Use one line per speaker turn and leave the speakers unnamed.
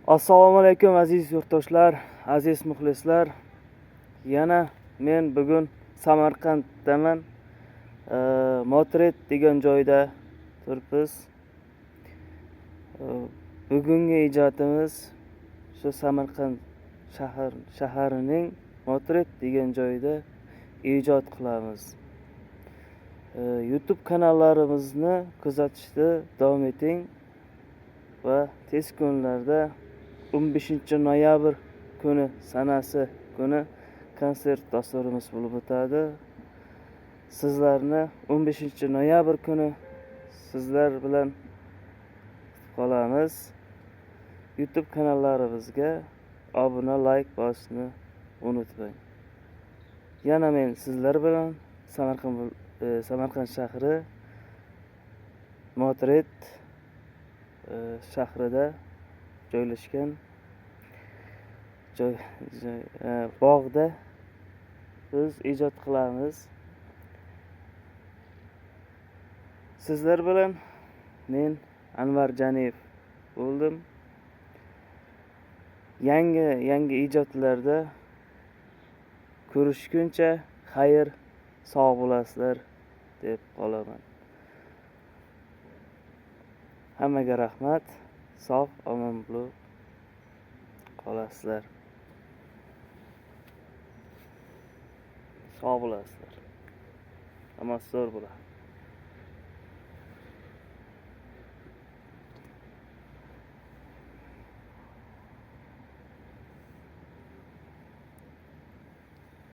Assalomu alaykum aziz yurtdoshlar, aziz muxlislar. Yana men bugun Samarqanddaman. Motret degan joyda turibmiz. Bugungi ijodimiz shu Samarqand shaharining Motret degan joyda ijod qilamiz. YouTube kanallarimizni kuzatishda davom eting va tez kunlarda 15-noyabr kuni sanasi kuni konsert dasturimiz bo'lib o'tadi. Sizlarni 15-noyabr kuni sizlar bilan qolamiz. YouTube kanallarimizga obuna, like bosishni unutmang. Yana men sizlar bilan Samarqand shahri Motret shahrida joylashgan bog'da biz ijod qilamiz. Sizlar bilan men Anvar Janiyev bo'ldim. Yangi ijodlarda ko'rishguncha xayr, sog' bo'lasizlar deb qolaman. Hammaga rahmat. Sog' omon bo'lib qolasizlar. Sog' bo'lasizlar. Amastor bo'ladi.